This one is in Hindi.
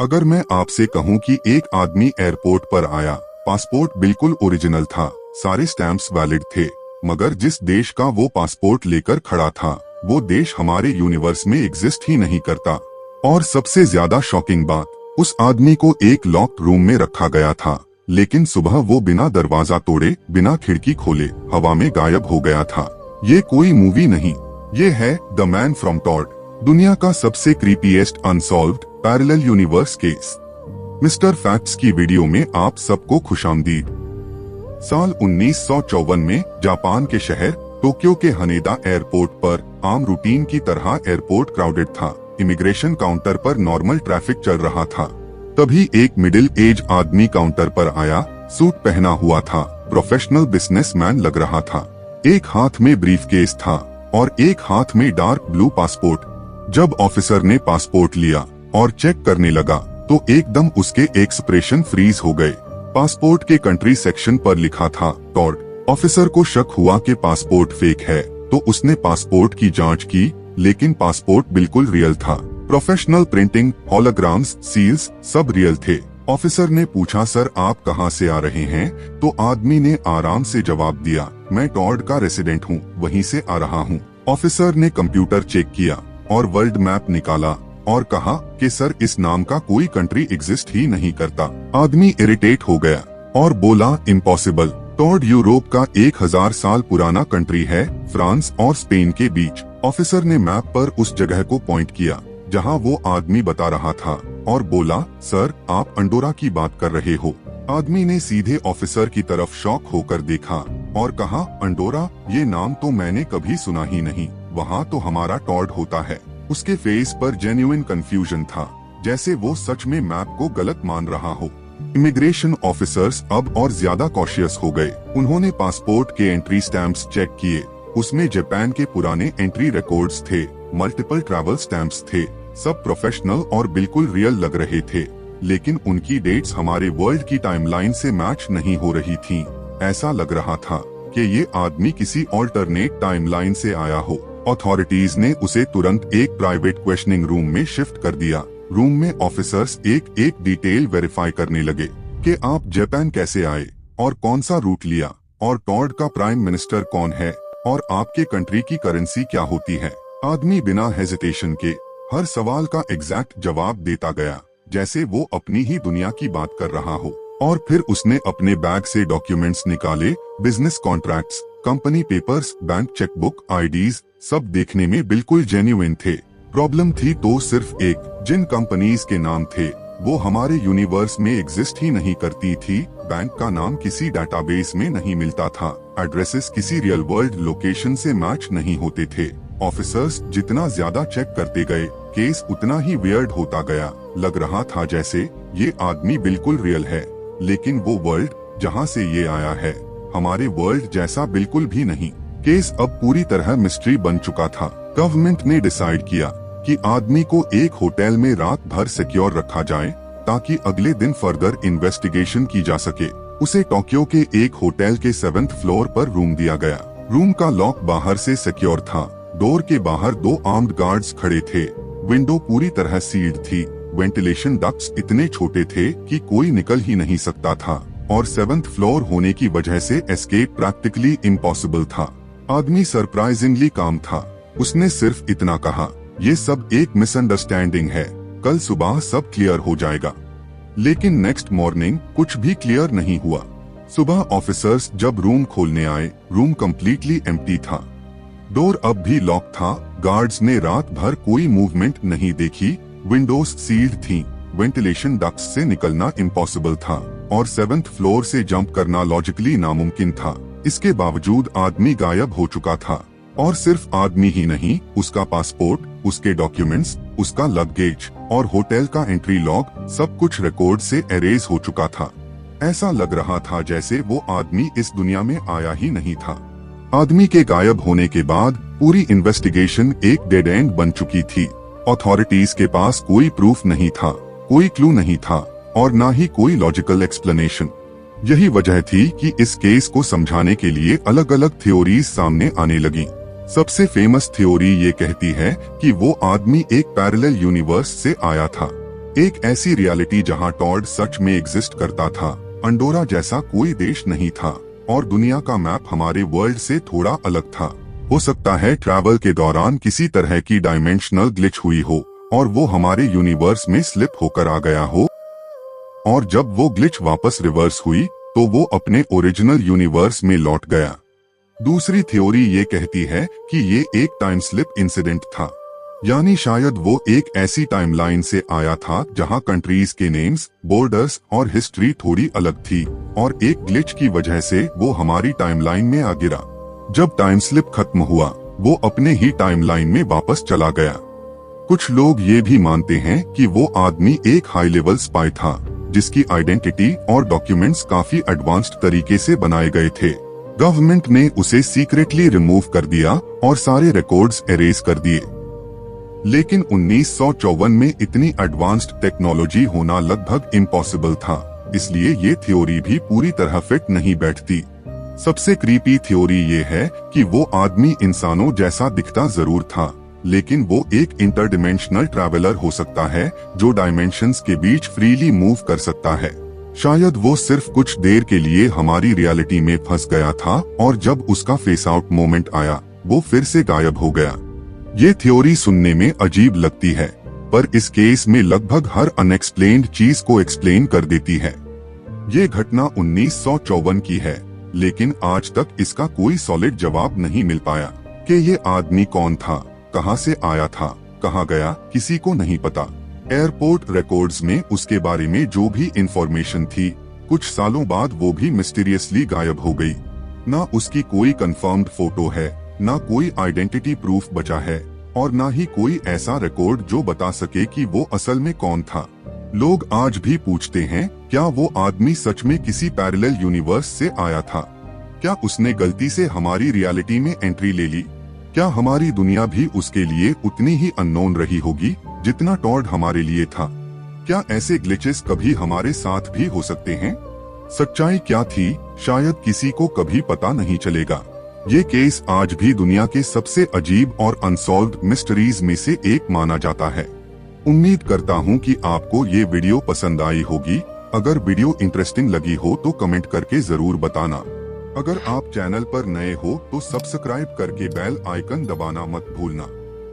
अगर मैं आपसे कहूं कि एक आदमी एयरपोर्ट पर आया, पासपोर्ट बिल्कुल ओरिजिनल था, सारे स्टैम्प्स वैलिड थे, मगर जिस देश का वो पासपोर्ट लेकर खड़ा था वो देश हमारे यूनिवर्स में एग्जिस्ट ही नहीं करता। और सबसे ज्यादा शॉकिंग बात, उस आदमी को एक लॉक्ड रूम में रखा गया था, लेकिन सुबह वो बिना दरवाजा तोड़े, बिना खिड़की खोले हवा में गायब हो गया था। ये कोई मूवी नहीं, ये है द मैन फ्रॉम टॉड, दुनिया का सबसे creepiest unsolved parallel universe case. Mister facts की वीडियो में आप सबको खुशामदीद। साल 1954 में जापान के शहर टोक्यो के हनेदा एयरपोर्ट पर आम रूटीन की तरह एयरपोर्ट क्राउडेड था। इमिग्रेशन काउंटर पर नॉर्मल ट्रैफिक चल रहा था। तभी एक मिडिल एज आदमी काउंटर पर आया। सूट पहना हुआ था, प्रोफेशनल बिजनेसमैन लग रहा था। एक हाथ में ब्रीफकेस था और एक हाथ में डार्क ब्लू पासपोर्ट। जब ऑफिसर ने पासपोर्ट लिया और चेक करने लगा तो एकदम उसके एक्सप्रेशन फ्रीज हो गए। पासपोर्ट के कंट्री सेक्शन पर लिखा था टॉड। ऑफिसर को शक हुआ कि पासपोर्ट फेक है, तो उसने पासपोर्ट की जांच की, लेकिन पासपोर्ट बिल्कुल रियल था। प्रोफेशनल प्रिंटिंग, हॉलोग्राम्स, सील्स सब रियल थे। ऑफिसर ने पूछा, सर आप कहां से आ रहे हैं? तो आदमी ने आराम से जवाब दिया, मैं टॉड का रेसिडेंट हूं, वहीं से आ रहा हूं। ऑफिसर ने कंप्यूटर चेक किया और वर्ल्ड मैप निकाला और कहा कि सर इस नाम का कोई कंट्री एग्जिस्ट ही नहीं करता। आदमी इरिटेट हो गया और बोला, इम्पॉसिबल, टॉड यूरोप का 1000 साल पुराना कंट्री है, फ्रांस और स्पेन के बीच। ऑफिसर ने मैप पर उस जगह को पॉइंट किया जहां वो आदमी बता रहा था और बोला, सर आप अंडोरा की बात कर रहे हो। आदमी ने सीधे ऑफिसर की तरफ शॉक होकर देखा और कहा, अंडोरा? ये नाम तो मैंने कभी सुना ही नहीं, वहाँ तो हमारा टॉड होता है। उसके फेस पर जेन्युइन कंफ्यूजन था, जैसे वो सच में मैप को गलत मान रहा हो। इमिग्रेशन ऑफिसर्स अब और ज्यादा कॉशियस हो गए। उन्होंने पासपोर्ट के एंट्री स्टैम्प्स चेक किए। उसमें जापान के पुराने एंट्री रिकॉर्ड्स थे, मल्टीपल ट्रैवल स्टैम्प्स थे, सब प्रोफेशनल और बिल्कुल रियल लग रहे थे। लेकिन उनकी डेट्स हमारे वर्ल्ड की टाइमलाइन से मैच नहीं हो रही थीं। ऐसा लग रहा था कि ये आदमी किसी ऑल्टरनेट टाइमलाइन से आया हो। अथॉरिटीज ने उसे तुरंत एक प्राइवेट क्वेश्चनिंग रूम में शिफ्ट कर दिया। रूम में ऑफिसर्स एक एक डिटेल वेरीफाई करने लगे कि आप जापान कैसे आए और कौन सा रूट लिया और टॉड का प्राइम मिनिस्टर कौन है और आपके कंट्री की करेंसी क्या होती है। आदमी बिना हेजिटेशन के हर सवाल का एग्जैक्ट जवाब देता गया, जैसे वो अपनी ही दुनिया की बात कर रहा हो। और फिर उसने अपने बैग से डॉक्यूमेंट्स निकाले, business contracts, company papers, bank chequebook, IDs, सब देखने में बिल्कुल जेन्युइन थे। प्रॉब्लम थी तो सिर्फ एक, जिन कंपनीज के नाम थे वो हमारे यूनिवर्स में एग्जिस्ट ही नहीं करती थी। बैंक का नाम किसी डेटाबेस में नहीं मिलता था, एड्रेसेस किसी रियल वर्ल्ड लोकेशन से मैच नहीं होते थे। ऑफिसर्स जितना ज्यादा चेक करते गए, केस उतना ही वियर्ड होता गया। लग रहा था जैसे ये आदमी बिल्कुल रियल है, लेकिन वो वर्ल्ड जहाँ से ये आया है हमारे वर्ल्ड जैसा बिल्कुल भी नहीं। केस अब पूरी तरह मिस्ट्री बन चुका था। गवर्नमेंट ने डिसाइड किया कि आदमी को एक होटल में रात भर सिक्योर रखा जाए ताकि अगले दिन फर्दर इन्वेस्टिगेशन की जा सके। उसे टोक्यो के एक होटल के 7th फ्लोर पर रूम दिया गया। रूम का लॉक बाहर से सिक्योर था। डोर के बाहर 2 आर्म्ड गार्ड्स खड़े थे। विंडो पूरी तरह सील्ड थी। वेंटिलेशन डक्ट्स इतने छोटे थे कि कोई निकल ही नहीं सकता था और 7th फ्लोर होने की वजह से एस्केप प्रैक्टिकली इम्पॉसिबल था। आदमी सरप्राइजिंगली काम था। उसने सिर्फ इतना कहा, ये सब एक मिसअंडरस्टैंडिंग है, कल सुबह सब क्लियर हो जाएगा। लेकिन नेक्स्ट मॉर्निंग कुछ भी क्लियर नहीं हुआ। सुबह ऑफिसर्स जब रूम खोलने आए, रूम कम्प्लीटली एम्प्टी था। डोर अब भी लॉक था। गार्ड्स ने रात भर कोई मूवमेंट नहीं देखी। विंडोज सील्ड थीं। वेंटिलेशन डक्ट्स से निकलना इम्पॉसिबल था और 7th फ्लोर से जंप करना लॉजिकली नामुमकिन था। इसके बावजूद आदमी गायब हो चुका था। और सिर्फ आदमी ही नहीं, उसका पासपोर्ट, उसके डॉक्यूमेंट्स, उसका लगेज और होटल का एंट्री लॉग, सब कुछ रिकॉर्ड से एरेज हो चुका था। ऐसा लग रहा था जैसे वो आदमी इस दुनिया में आया ही नहीं था। आदमी के गायब होने के बाद पूरी इन्वेस्टिगेशन एक डेड एंड बन चुकी थी। अथॉरिटीज के पास कोई प्रूफ नहीं था, कोई क्लू नहीं था और ना ही कोई लॉजिकल एक्सप्लेनेशन। यही वजह थी कि इस केस को समझाने के लिए अलग अलग थ्योरीज सामने आने लगी। सबसे फेमस थ्योरी ये कहती है कि वो आदमी एक पैरेलल यूनिवर्स से आया था। एक ऐसी रियलिटी जहां टॉड सच में एग्जिस्ट करता था, अंडोरा जैसा कोई देश नहीं था और दुनिया का मैप हमारे वर्ल्ड से थोड़ा अलग था। हो सकता है ट्रैवल के दौरान किसी तरह की डायमेंशनल ग्लिच हुई हो और वो हमारे यूनिवर्स में स्लिप होकर आ गया हो, और जब वो ग्लिच वापस रिवर्स हुई तो वो अपने ओरिजिनल यूनिवर्स में लौट गया। दूसरी थ्योरी ये कहती है कि ये एक टाइम स्लिप इंसिडेंट था, यानी शायद वो एक ऐसी टाइमलाइन से आया था जहां कंट्रीज के नेम्स, बॉर्डर्स और हिस्ट्री थोड़ी अलग थी और एक ग्लिच की वजह से वो हमारी टाइमलाइन में आ गिरा। जब टाइम स्लिप खत्म हुआ वो अपने ही टाइमलाइन में वापस चला गया। कुछ लोग ये भी मानते हैं कि वो आदमी एक हाई लेवल स्पाई था जिसकी आइडेंटिटी और डॉक्यूमेंट्स काफी एडवांस्ड तरीके से बनाए गए थे। गवर्नमेंट ने उसे सीक्रेटली रिमूव कर दिया और सारे रिकॉर्ड्स एरेज कर दिए। लेकिन 1954 में इतनी एडवांस्ड टेक्नोलॉजी होना लगभग इम्पॉसिबल था, इसलिए ये थ्योरी भी पूरी तरह फिट नहीं बैठती। सबसे क्रीपी थ्योरी ये है कि वो आदमी इंसानों जैसा दिखता जरूर था, लेकिन वो एक इंटरडिमेंशनल ट्रैवलर हो सकता है जो डायमेंशंस के बीच फ्रीली मूव कर सकता है। शायद वो सिर्फ कुछ देर के लिए हमारी रियलिटी में फंस गया था और जब उसका फेस आउट मोमेंट आया वो फिर से गायब हो गया। ये थ्योरी सुनने में अजीब लगती है, पर इस केस में लगभग हर अनएक्सप्लेन्ड चीज को एक्सप्लेन कर देती है। ये घटना 1954 की है, लेकिन आज तक इसका कोई सॉलिड जवाब नहीं मिल पाया कि ये आदमी कौन था, कहां से आया था, कहां गया, किसी को नहीं पता। एयरपोर्ट रिकॉर्ड्स में उसके बारे में जो भी इंफॉर्मेशन थी, कुछ सालों बाद वो भी मिस्टीरियसली गायब हो गई। ना उसकी कोई कंफर्म्ड फोटो है, ना कोई आइडेंटिटी प्रूफ बचा है और ना ही कोई ऐसा रिकॉर्ड जो बता सके कि वो असल में कौन था। लोग आज भी पूछते हैं, क्या वो आदमी सच में किसी पैरेलल यूनिवर्स से आया था? क्या उसने गलती से हमारी रियलिटी में एंट्री ले ली? क्या हमारी दुनिया भी उसके लिए उतनी ही अननोन रही होगी जितना टॉड हमारे लिए था? क्या ऐसे ग्लिचेस कभी हमारे साथ भी हो सकते हैं? सच्चाई क्या थी, शायद किसी को कभी पता नहीं चलेगा। ये केस आज भी दुनिया के सबसे अजीब और अनसॉल्व्ड मिस्ट्रीज में से एक माना जाता है। उम्मीद करता हूँ कि आपको ये वीडियो पसंद आई होगी। अगर वीडियो इंटरेस्टिंग लगी हो तो कमेंट करके जरूर बताना। अगर आप चैनल पर नए हो तो सब्सक्राइब करके बेल आइकन दबाना मत भूलना।